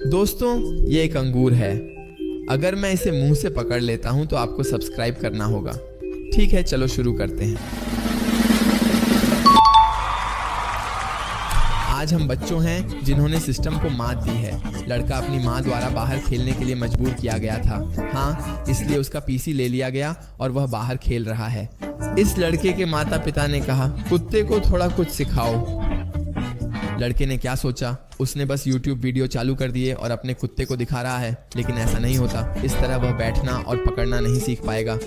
दोस्तों, ये एक अंगूर है। अगर मैं इसे मुंह से पकड़ लेता हूं तो आपको सब्सक्राइब करना होगा। ठीक है, चलो शुरू करते हैं। आज हम बच्चों हैं जिन्होंने सिस्टम को मात दी है। लड़का अपनी माँ द्वारा बाहर खेलने के लिए मजबूर किया गया था। हाँ, इसलिए उसका पीसी ले लिया गया और वह बाहर खेल रहा है। इस लड़के के माता पिता ने कहा, कुत्ते को थोड़ा कुछ सिखाओ। लड़के ने क्या सोचा, उसने बस YouTube वीडियो चालू कर दिए और अपने कुत्ते को दिखा रहा है। लेकिन ऐसा नहीं होता। इस तरह वह बैठना और पकड़ना नहीं सीख पाएगा।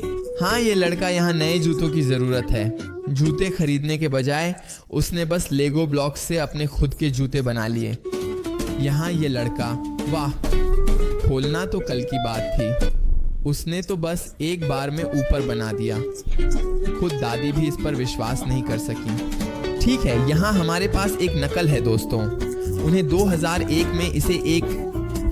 हाँ, ये लड़का यहाँ नए जूतों की ज़रूरत है। जूते खरीदने के बजाय उसने बस लेगो ब्लॉक से अपने खुद के जूते बना लिए। यहाँ ये लड़का, वाह, खोलना तो कल की बात थी। उसने तो बस एक बार में ऊपर बना दिया। खुद दादी भी इस पर विश्वास नहीं कर सकी। ठीक है, यहाँ हमारे पास एक नकल है दोस्तों। उन्हें 2001 में इसे एक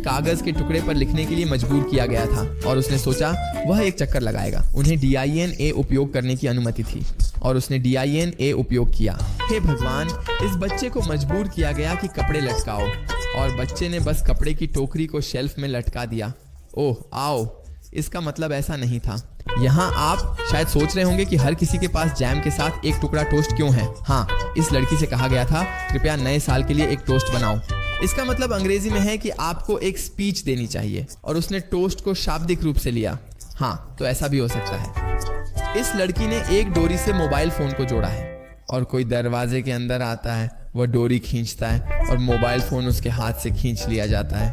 कागज के टुकड़े पर लिखने के लिए मजबूर किया गया था और उसने सोचा वह एक चक्कर लगाएगा। उन्हें DINA उपयोग करने की अनुमति थी और उसने DINA उपयोग किया। हे भगवान, इस बच्चे को मजबूर किया गया कि कपड़े लटकाओ और बच्चे ने बस कपड़े की टोकरी को शेल्फ में लटका दिया। ओह आओ, इसका मतलब ऐसा नहीं था। यहाँ आप शायद सोच रहे होंगे कि हर किसी के पास जैम के साथ एक टुकड़ा टोस्ट क्यों है। हाँ, इस लड़की से कहा गया था, कृपया नए साल के लिए एक टोस्ट बनाओ। इसका मतलब अंग्रेजी में है कि आपको एक स्पीच देनी चाहिए और उसने टोस्ट को शाब्दिक रूप से लिया। हाँ, तो ऐसा भी हो सकता है। इस लड़की ने एक डोरी से मोबाइल फोन को जोड़ा है और कोई दरवाजे के अंदर आता है, वह डोरी खींचता है और मोबाइल फोन उसके हाथ से खींच लिया जाता है।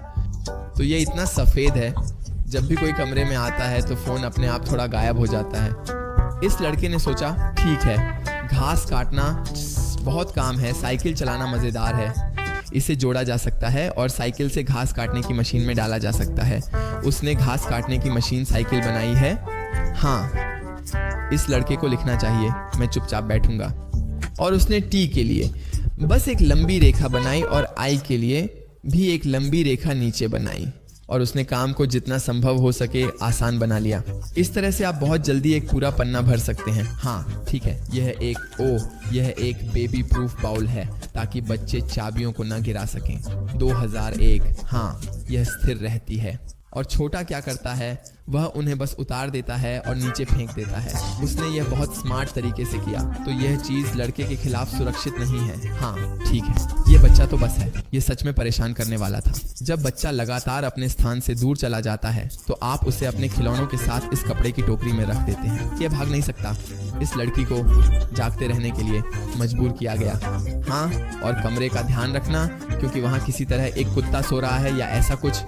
तो ये इतना सफ़ेद है, जब भी कोई कमरे में आता है तो फ़ोन अपने आप थोड़ा गायब हो जाता है। इस लड़के ने सोचा, ठीक है, घास काटना बहुत काम है, साइकिल चलाना मज़ेदार है। इसे जोड़ा जा सकता है और साइकिल से घास काटने की मशीन में डाला जा सकता है। उसने घास काटने की मशीन साइकिल बनाई है। हाँ, इस लड़के को लिखना चाहिए, मैं चुपचाप बैठूंगा। और उसने टी के लिए बस एक लंबी रेखा बनाई और आई के लिए भी एक लंबी रेखा नीचे बनाई और उसने काम को जितना संभव हो सके आसान बना लिया। इस तरह से आप बहुत जल्दी एक पूरा पन्ना भर सकते हैं। हाँ ठीक है, यह एक बेबी प्रूफ बाउल है ताकि बच्चे चाबियों को न गिरा सकें। 2001, हाँ, यह स्थिर रहती है। और छोटा क्या करता है, वह उन्हें बस उतार देता है और नीचे फेंक देता है। उसने यह बहुत स्मार्ट तरीके से किया, तो यह चीज़ लड़के के खिलाफ सुरक्षित नहीं है। हाँ ठीक है, ये बच्चा तो बस है, ये सच में परेशान करने वाला था। जब बच्चा लगातार अपने स्थान से दूर चला जाता है तो आप उसे अपने खिलौनों के साथ इस कपड़े की टोकरी में रख देते हैं। ये भाग नहीं सकता। इस लड़की को जागते रहने के लिए मजबूर किया गया। हाँ, और कमरे का ध्यान रखना क्योंकि वहाँ किसी तरह एक कुत्ता सो रहा है या ऐसा कुछ।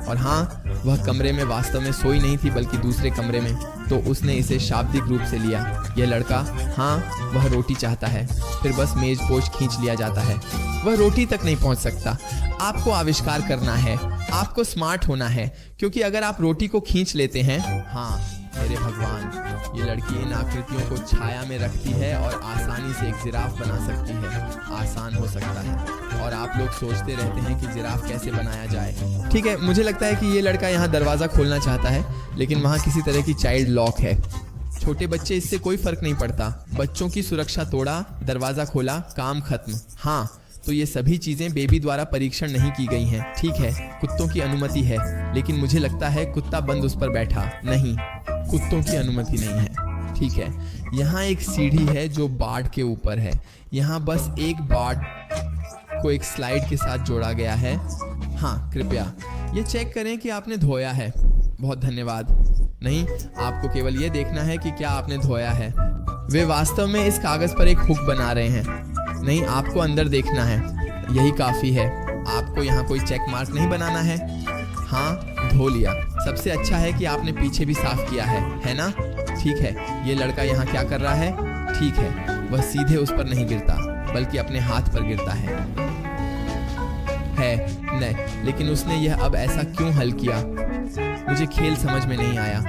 और हाँ, वह कमरे में वास्तव में सोई नहीं थी बल्कि दूसरे कमरे में, तो उसने इसे शाब्दिक रूप से लिया। यह लड़का, हाँ, वह रोटी चाहता है, फिर बस मेज पोश खींच लिया जाता है। वह रोटी तक नहीं पहुंच सकता। आपको आविष्कार करना है, आपको स्मार्ट होना है, क्योंकि अगर आप रोटी को खींच लेते हैं, हाँ मेरे भगवान, ये लड़की इन आकृतियों को छाया में रखती है और आसानी से एक जिराफ बना सकती है। आसान हो सकता है और आप लोग सोचते रहते हैं कि जिराफ कैसे बनाया जाए। ठीक है, मुझे लगता है कि ये लड़का यहाँ दरवाज़ा खोलना चाहता है, लेकिन वहाँ किसी तरह की चाइल्ड लॉक है। छोटे बच्चे, इससे कोई फर्क नहीं पड़ता। बच्चों की सुरक्षा तोड़ा, दरवाज़ा खोला, काम खत्म। हाँ, तो ये सभी चीज़ें बेबी द्वारा परीक्षण नहीं की गई हैं। ठीक है, कुत्तों की अनुमति है, लेकिन मुझे लगता है कुत्ता बंद उस पर बैठा। नहीं, कुत्तों की अनुमति नहीं है। ठीक है, यहाँ एक सीढ़ी है जो बार्ड के ऊपर है। यहाँ बस एक बार्ड को एक स्लाइड के साथ जोड़ा गया है। हाँ, कृपया ये चेक करें कि आपने धोया है। बहुत धन्यवाद। नहीं, आपको केवल ये देखना है कि क्या आपने धोया है। वे वास्तव में इस कागज़ पर एक हुक बना रहे हैं। नहीं, आपको अंदर देखना है, यही काफ़ी है। आपको यहाँ कोई चेक मार्क नहीं बनाना है। हाँ, धो लिया। सबसे अच्छा है कि आपने पीछे भी साफ किया है ना? ठीक है, ये लड़का यहाँ क्या कर रहा है? ठीक है, वह सीधे उस पर नहीं गिरता बल्कि अपने हाथ पर गिरता है। नहीं, लेकिन उसने यह अब ऐसा क्यों हल किया? मुझे खेल समझ में नहीं आया।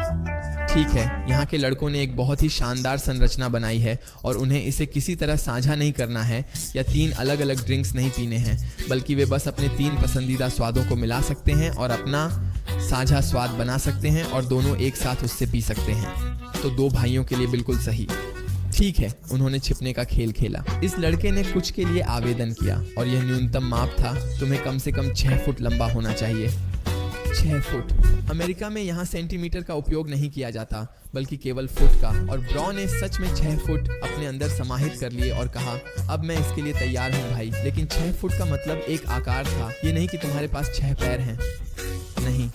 ठीक है, यहाँ के लड़कों ने एक बहुत ही शानदार संरचना बनाई है और उन्हें इसे किसी तरह साझा नहीं करना है या 3 अलग अलग ड्रिंक्स नहीं पीने हैं, बल्कि वे बस अपने 3 पसंदीदा स्वादों को मिला सकते हैं और अपना साझा स्वाद बना सकते हैं और दोनों एक साथ उससे पी सकते हैं। तो 2 भाइयों के लिए बिल्कुल सही। ठीक है, उन्होंने छिपने का खेल खेला। इस लड़के ने कुछ के लिए आवेदन किया और यह न्यूनतम माप था, तुम्हें कम से कम 6 फुट लंबा होना चाहिए। 6 फुट। अमेरिका में यहाँ सेंटीमीटर का उपयोग नहीं किया जाता बल्कि केवल फुट का, और ब्रॉ ने सच में 6 फुट अपने अंदर समाहित कर लिए और कहा, अब मैं इसके लिए तैयार हूँ भाई। लेकिन 6 फुट का मतलब एक आकार था, ये नहीं कि तुम्हारे पास 6 पैर हैं। नहीं।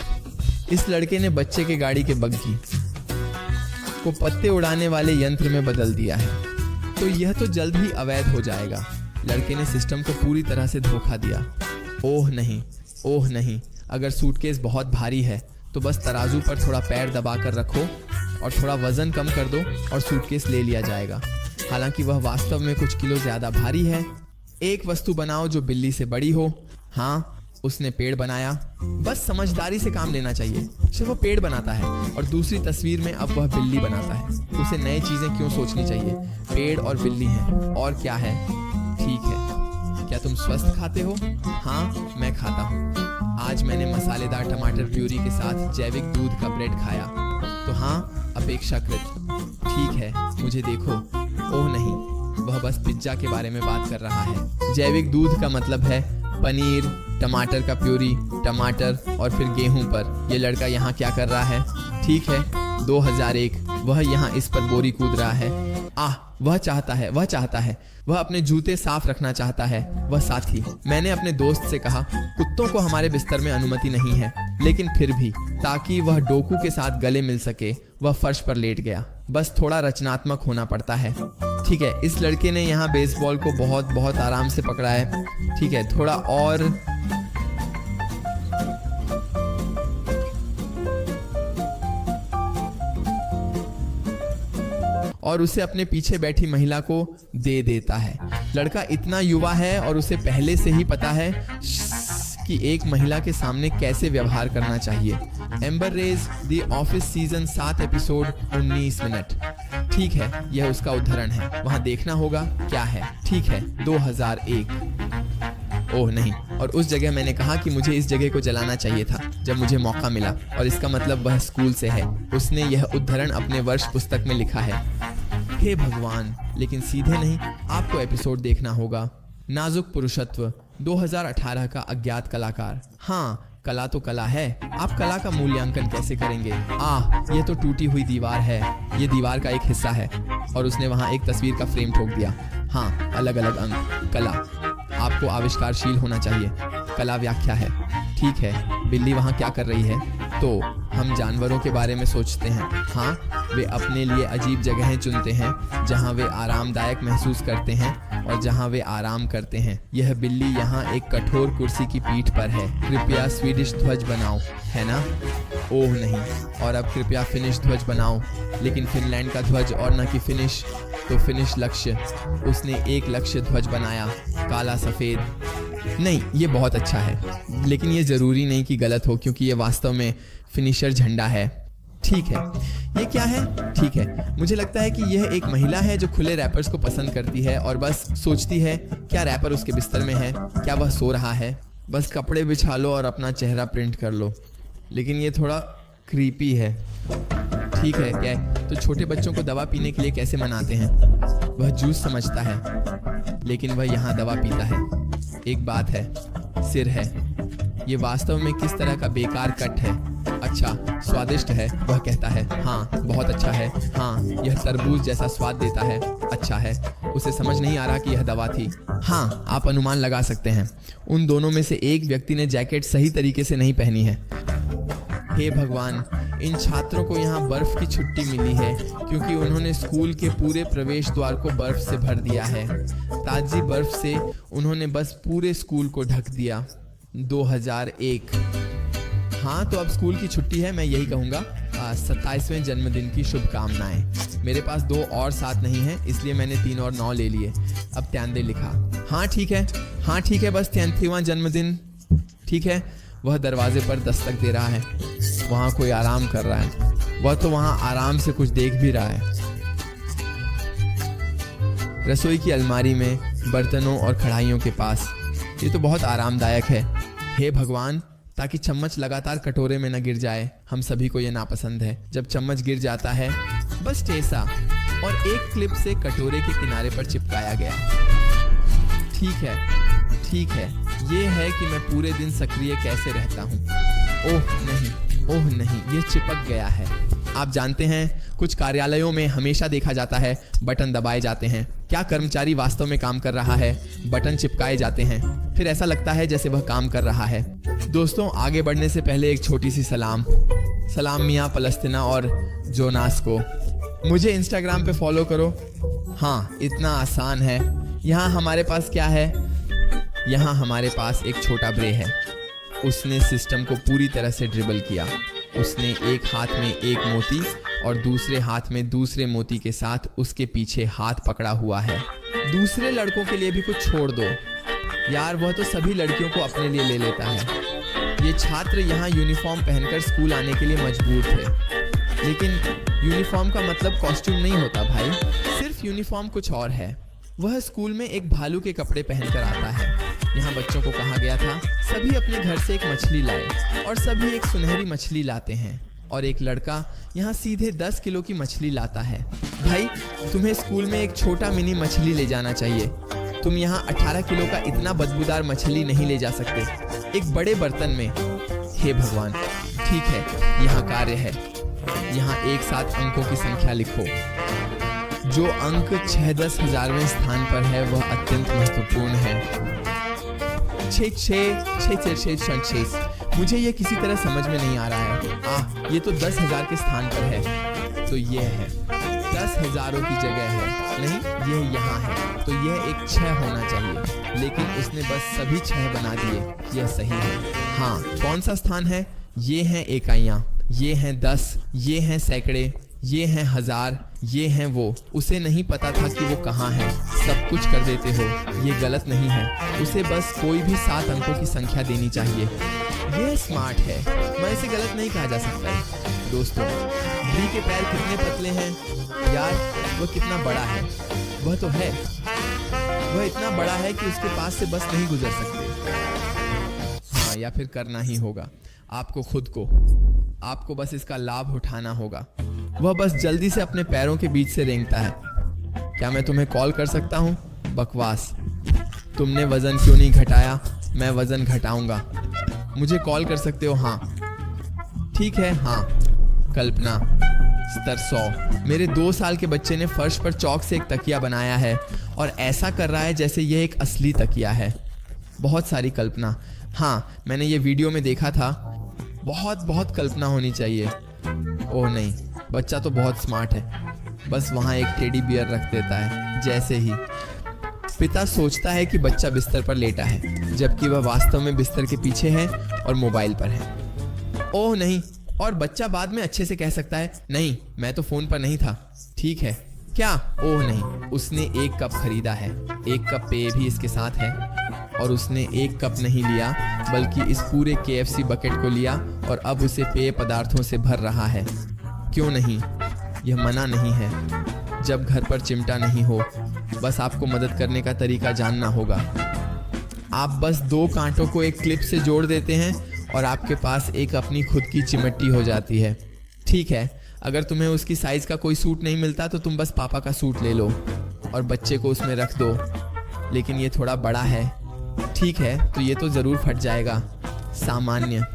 इस लड़के ने बच्चे के गाड़ी के बग्गी को पत्ते उड़ाने वाले यंत्र में बदल दिया है, तो यह तो जल्द ही अवैध हो जाएगा। लड़के ने सिस्टम को पूरी तरह से धोखा दिया। ओह नहीं, ओह नहीं, अगर सूटकेस बहुत भारी है तो बस तराजू पर थोड़ा पैर दबाकर रखो और थोड़ा वजन कम कर दो और सूटकेस ले लिया जाएगा। हालांकि वह वास्तव में कुछ किलो ज्यादा भारी है। एक वस्तु बनाओ जो बिल्ली से बड़ी हो। हाँ, उसने पेड़ बनाया। बस समझदारी से काम लेना चाहिए। सिर्फ वो पेड़ बनाता है और दूसरी तस्वीर में अब वह बिल्ली बनाता है। उसे नई चीजें क्यों सोचनी चाहिए? पेड़ और बिल्ली हैं, और क्या है? ठीक है। क्या तुम स्वस्थ खाते हो? हाँ, मैं खाता हूँ। आज मैंने मसालेदार टमाटर प्यूरी के साथ जैविक दूध का ब्रेड खाया। तो हाँ, अपेक्षाकृत। ठीक है, मुझे देखो। ओह नहीं, वह बस पिज्जा के बारे में बात कर रहा है। जैविक दूध का मतलब है पनीर, टमाटर का प्यूरी, टमाटर और फिर गेहूं पर। यह लड़का यहाँ क्या कर रहा है? ठीक है, 2001। वह यहाँ इस पर बोरी कूद रहा है। वह चाहता है, वह अपने जूते साफ रखना चाहता है। वह साथी। मैंने अपने दोस्त से कहा, कुत्तों को हमारे बिस्तर में अनुमति नहीं है, लेकिन फिर भी ताकि वह डोकू के साथ गले मिल सके, वह फर्श पर लेट गया। बस थोड़ा रचनात्मक होना पड़ता है। ठीक है, इस लड़के ने यहाँ बेसबॉल को बहुत बहुत आराम से पकड़ा है। ठीक है, थोड़ा और उसे अपने पीछे बैठी महिला को दे देता है। लड़का इतना युवा है और उसे पहले से ही पता है कि एक महिला के सामने कैसे व्यवहार करना चाहिए। Amber Rage, the Office season 7 episode 19 minute. ठीक है, यह उसका उदाहरण है। वहां देखना होगा क्या है। ठीक है, 2001। ओह नहीं, और उस जगह मैंने कहा कि मुझे इस जगह को जलाना चाहिए था जब मुझे मौका मिला, और इसका मतलब वह स्कूल से है। उसने यह उद्धरण अपने वर्ष पुस्तक में लिखा है। हे भगवान, लेकिन सीधे नहीं, आपको एपिसोड देखना होगा। नाजुक पुरुषत्व, 2018 का अज्ञात कलाकार। हाँ, कला तो कला है। आप कला का मूल्यांकन कैसे करेंगे? यह तो टूटी हुई दीवार है। ये दीवार का एक हिस्सा है, और उसने वहां एक तस्वीर का फ्रेम ठोक दिया। हाँ, अलग अलग अंक। कला। आपको आविष्कारशील होना चाहिए। कला व्याख्या है। ठीक है, बिल्ली वहां क्या कर रही है? तो हम जानवरों के बारे में सोचते हैं। हाँ, वे अपने लिए अजीब जगहें चुनते हैं जहां वे आरामदायक महसूस करते हैं और जहां वे आराम करते हैं। यह बिल्ली यहाँ एक कठोर कुर्सी की पीठ पर है। कृपया स्वीडिश ध्वज बनाओ, है ना? ओह नहीं, और अब कृपया फिनिश ध्वज बनाओ। लेकिन फिनलैंड का ध्वज और न कि फिनिश। तो फिनिश लक्ष्य। उसने एक लक्ष्य ध्वज बनाया, काला सफेद। नहीं, ये बहुत अच्छा है, लेकिन ये जरूरी नहीं कि गलत हो, क्योंकि ये वास्तव में फिनिशर झंडा है। ठीक है, ये क्या है? ठीक है, मुझे लगता है कि यह एक महिला है जो खुले रैपर्स को पसंद करती है और बस सोचती है क्या रैपर उसके बिस्तर में है, क्या वह सो रहा है। बस कपड़े बिछा लो और अपना चेहरा प्रिंट कर लो। लेकिन ये थोड़ा क्रीपी है। ठीक है, क्या है? तो छोटे बच्चों को दवा पीने के लिए कैसे मनाते हैं? वह जूस समझता है, लेकिन वह यहाँ दवा पीता है। एक बात है, सिर है। ये वास्तव में किस तरह का बेकार कट है। अच्छा, स्वादिष्ट है, वह कहता है। हाँ, बहुत अच्छा है। हाँ, यह तरबूज जैसा स्वाद देता है। अच्छा है। उसे समझ नहीं आ रहा कि यह दवा थी। हाँ, आप अनुमान लगा सकते हैं। उन दोनों में से एक व्यक्ति ने जैकेट सही तरीके से नहीं पहनी है। हे भगवान, इन छात्रों को यहाँ बर्फ की छुट्टी मिली है क्योंकि उन्होंने स्कूल के पूरे प्रवेश द्वार को बर्फ से भर दिया है। ताजी बर्फ से उन्होंने बस पूरे स्कूल को ढक दिया। 2001। हाँ, तो अब स्कूल की छुट्टी है। मैं यही कहूँगा 27वें जन्मदिन की शुभकामनाएं। मेरे पास 2 और साथ नहीं है, इसलिए मैंने 3 और 9 ले लिए। अब त्यांदे लिखा। हाँ ठीक है, हाँ ठीक है, बस 33वां जन्मदिन। ठीक है। वह दरवाजे पर दस्तक दे रहा है। वहाँ कोई आराम कर रहा है। वह तो वहाँ आराम से कुछ देख भी रहा है। रसोई की अलमारी में बर्तनों और कढ़ाइयों के पास। ये तो बहुत आरामदायक है। हे भगवान, ताकि चम्मच लगातार कटोरे में न गिर जाए। हम सभी को ये नापसंद है जब चम्मच गिर जाता है। बस टेसा। और एक क्लिप से कटोरे के किनारे पर चिपकाया गया। ठीक है, ये है कि मैं पूरे दिन सक्रिय कैसे रहता हूँ। ओह नहीं, ये चिपक गया है। आप जानते हैं, कुछ कार्यालयों में हमेशा देखा जाता है बटन दबाए जाते हैं। क्या कर्मचारी वास्तव में काम कर रहा है? बटन चिपकाए जाते हैं, फिर ऐसा लगता है जैसे वह काम कर रहा है। दोस्तों, आगे बढ़ने से पहले एक छोटी सी सलाम मियाँ पलस्तीना और जोनास को। मुझे इंस्टाग्राम पे फॉलो करो। हाँ, इतना आसान है। यहाँ हमारे पास क्या है? यहाँ हमारे पास एक छोटा ब्रे है। उसने सिस्टम को पूरी तरह से ड्रिबल किया। उसने एक हाथ में एक मोती और दूसरे हाथ में दूसरे मोती के साथ उसके पीछे हाथ पकड़ा हुआ है। दूसरे लड़कों के लिए भी कुछ छोड़ दो यार, वह तो सभी लड़कियों को अपने लिए ले लेता है। ये छात्र यहाँ यूनिफॉर्म पहनकर स्कूल आने के लिए मजबूर थे, लेकिन यूनिफॉर्म का मतलब कॉस्ट्यूम नहीं होता भाई। सिर्फ यूनिफॉर्म कुछ और है। वह स्कूल में एक भालू के कपड़े पहनकर आता है। यहाँ बच्चों को कहा गया था सभी अपने घर से एक मछली लाए और सभी एक सुनहरी मछली लाते हैं, और एक लड़का यहाँ सीधे 10 किलो की मछली लाता है। भाई, तुम्हें स्कूल में एक छोटा मिनी मछली ले जाना चाहिए। तुम यहाँ 18 किलो का इतना बदबूदार मछली नहीं ले जा सकते एक बड़े बर्तन में। हे भगवान, ठीक है, यहाँ कार्य है। यहाँ एक साथ अंकों की संख्या लिखो। जो अंक 6-10 हजारवें स्थान पर है वह अत्यंत महत्वपूर्ण है। 6 मुझे ये किसी तरह समझ में नहीं आ रहा है। ये तो 10,000 के स्थान पर है, तो ये है 10,000 की जगह है। नहीं, ये यहाँ है, तो यह एक 6 होना चाहिए, लेकिन उसने बस सभी 6 बना दिए। यह सही है। हाँ, कौन सा स्थान है? ये हैं इकाइयाँ, ये हैं 10, ये हैं सैकड़े, ये हैं 1000, ये हैं वो। उसे नहीं पता था कि वो कहाँ है। सब कुछ कर देते हो, ये गलत नहीं है। उसे बस कोई भी 7 अंकों की संख्या देनी चाहिए। यह स्मार्ट है, मैं इसे गलत नहीं कहा जा सकता है। दोस्तों, ब्री के पैर कितने पतले हैं यार, वह कितना बड़ा है। वह तो है, वह इतना बड़ा है कि उसके पास से बस नहीं गुजर सकते। हाँ, या फिर करना ही होगा आपको बस इसका लाभ उठाना होगा। वह बस जल्दी से अपने पैरों के बीच से रेंगता है। क्या मैं तुम्हें कॉल कर सकता हूँ? बकवास। तुमने वजन क्यों नहीं घटाया? मैं वजन घटाऊंगा। मुझे कॉल कर सकते हो। हाँ, ठीक है। हाँ, कल्पना, स्तर 100। मेरे 2 साल के बच्चे ने फर्श पर चौक से एक तकिया बनाया है और ऐसा कर रहा है जैसे यह एक असली तकिया है। बहुत सारी कल्पना। हाँ, मैंने ये वीडियो में देखा था। बहुत कल्पना होनी चाहिए। ओह नहीं, बच्चा तो बहुत स्मार्ट है, बस वहाँ एक टेडी बियर रख देता है। जैसे ही पिता सोचता है कि बच्चा बिस्तर पर लेटा है, जबकि वह वास्तव में बिस्तर के पीछे है और मोबाइल पर है। ओह नहीं, और बच्चा बाद में अच्छे से कह सकता है, नहीं, मैं तो फोन पर नहीं था। ठीक है, क्या? ओह नहीं, उसने 1 कप खरीदा है। 1 कप पेय भी इसके साथ है, और उसने 1 कप नहीं लिया बल्कि इस पूरे KFC बकेट को लिया और अब उसे पेय पदार्थों से भर रहा है। क्यों नहीं? यह मना नहीं है जब घर पर चिमटा नहीं हो। बस आपको मदद करने का तरीका जानना होगा। आप बस 2 कांटों को एक क्लिप से जोड़ देते हैं और आपके पास एक अपनी खुद की चिमटी हो जाती है। ठीक है, अगर तुम्हें उसकी साइज का कोई सूट नहीं मिलता तो तुम बस पापा का सूट ले लो और बच्चे को उसमें रख दो। लेकिन ये थोड़ा बड़ा है। ठीक है, तो ये तो जरूर फट जाएगा। सामान्य।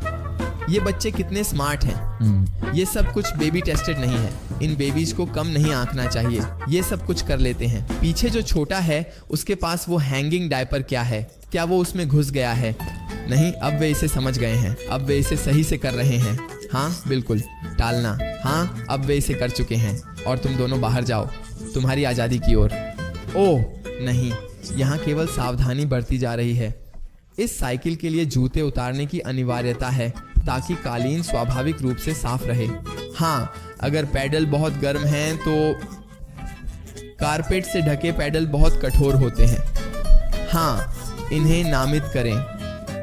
ये बच्चे कितने स्मार्ट हैं। ये सब कुछ बेबी टेस्टेड नहीं है। इन बेबीज को कम नहीं आंकना चाहिए। ये सब कुछ कर लेते हैं। पीछे जो छोटा है उसके पास वो हैंगिंग डायपर क्या है? क्या वो उसमें घुस गया है? नहीं, अब वे इसे समझ गए हैं। अब वे इसे सही से कर रहे हैं। हाँ बिल्कुल, टालना। हाँ, अब वे इसे कर चुके हैं और तुम दोनों बाहर जाओ तुम्हारी आज़ादी की ओर। ओह नहीं, यहाँ केवल सावधानी बरती जा रही है। इस साइकिल के लिए जूते उतारने की अनिवार्यता है ताकि कालीन स्वाभाविक रूप से साफ रहे। हाँ, अगर पैडल बहुत गर्म हैं तो कारपेट से ढके पैडल बहुत कठोर होते हैं। हाँ, इन्हें नामित करें।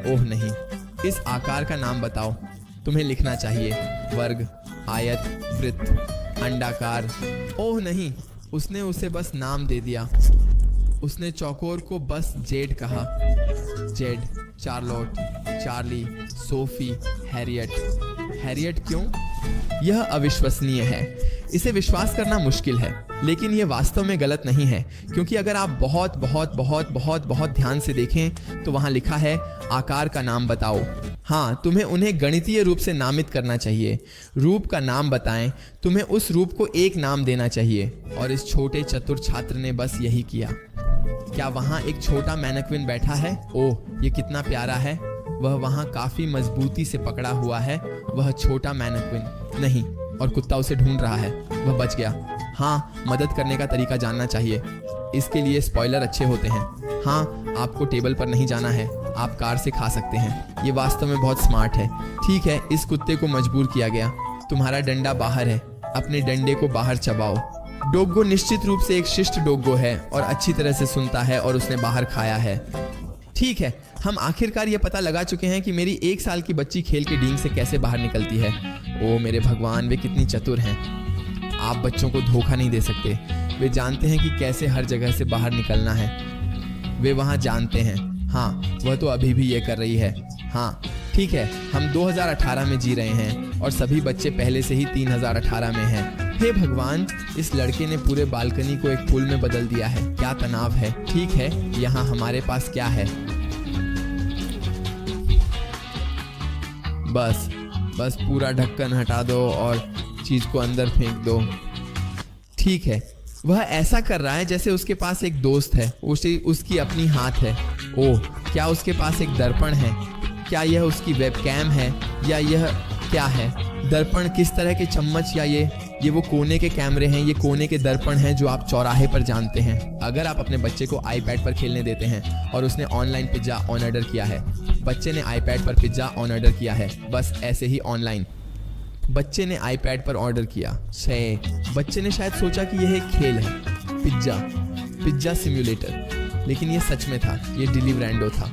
ओह नहीं, इस आकार का नाम बताओ। तुम्हें लिखना चाहिए वर्ग, आयत, वृत्त, अंडाकार। ओह नहीं, उसने उसे बस नाम दे दिया। उसने चौकोर को बस जेड कहा। Z, Charlotte, Charlie, Sophie, Harriet. Harriet क्यों? यह अविश्वसनीय है। इसे विश्वास करना मुश्किल है, लेकिन यह वास्तव में गलत नहीं है, क्योंकि अगर आप बहुत बहुत बहुत बहुत बहुत ध्यान से देखें तो वहां लिखा है आकार का नाम बताओ। हाँ, तुम्हें उन्हें गणितीय रूप से नामित करना चाहिए। रूप का नाम बताएं, तुम्हें उस रूप को एक नाम देना चाहिए। और इस छोटे चतुर छात्र ने बस यही किया। क्या वहाँ एक छोटा मैनक्विन बैठा है? ओह, ये कितना प्यारा है। वह वहाँ काफी मजबूती से पकड़ा हुआ है। वह छोटा मैनक्विन नहीं, और कुत्ता उसे ढूंढ रहा है। वह बच गया। हाँ, मदद करने का तरीका जानना चाहिए। इसके लिए स्पॉइलर अच्छे होते हैं। हाँ, आपको टेबल पर नहीं जाना है, आप कार से खा सकते हैं। ये वास्तव में बहुत स्मार्ट है। ठीक है, इस कुत्ते को मजबूर किया गया। तुम्हारा डंडा बाहर है, अपने डंडे को बाहर चबाओ। डोगो निश्चित रूप से एक शिष्ट डोगो है और अच्छी तरह से सुनता है, और उसने बाहर खाया है। ठीक है, हम आखिरकार ये पता लगा चुके हैं कि मेरी 1 साल की बच्ची खेल के डींग से कैसे बाहर निकलती है। ओ मेरे भगवान, वे कितनी चतुर हैं। आप बच्चों को धोखा नहीं दे सकते। वे जानते हैं कि कैसे हर जगह से बाहर निकलना है। वे वहाँ जानते हैं। हाँ, वह तो अभी भी ये कर रही है। हाँ ठीक है, हम 2018 में जी रहे हैं और सभी बच्चे पहले से ही 3018 में हैं। हे भगवान, इस लड़के ने पूरे बालकनी को एक पूल में बदल दिया है। क्या तनाव है। ठीक है, यहाँ हमारे पास क्या है? बस पूरा ढक्कन हटा दो और चीज को अंदर फेंक दो। ठीक है, वह ऐसा कर रहा है जैसे उसके पास एक दोस्त है, उसकी अपनी हाथ है। ओह, क्या उसके पास एक दर्पण है? क्या यह उसकी वेबकैम है या यह क्या है? दर्पण किस तरह के चम्मच, या ये वो कोने के कैमरे हैं, ये कोने के दर्पण हैं जो आप चौराहे पर जानते हैं। अगर आप अपने बच्चे को आईपैड पर खेलने देते हैं और उसने ऑनलाइन पिज्जा ऑन ऑर्डर किया है, बच्चे ने आईपैड पर पिज्जा ऑन ऑर्डर किया है, बस ऐसे ही ऑनलाइन बच्चे ने आईपैड पर ऑर्डर किया। बच्चे ने शायद सोचा कि यह एक खेल है, पिज्जा सिम्युलेटर, लेकिन यह सच में था, यह डिलीवरेंडो था।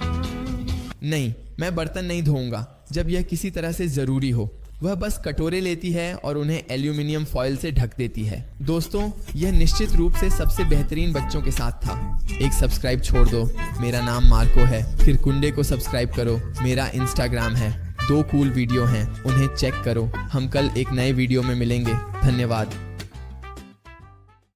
नहीं, मैं बर्तन नहीं धोऊंगा जब यह किसी तरह से जरूरी हो। वह बस कटोरे लेती है और उन्हें एल्यूमिनियम फॉयल से ढक देती है। दोस्तों, यह निश्चित रूप से सबसे बेहतरीन बच्चों के साथ था। एक सब्सक्राइब छोड़ दो, मेरा नाम मार्को है। फिर कुंडे को सब्सक्राइब करो, मेरा इंस्टाग्राम है। 2 कूल वीडियो हैं, उन्हें चेक करो। हम कल एक नए वीडियो में मिलेंगे। धन्यवाद।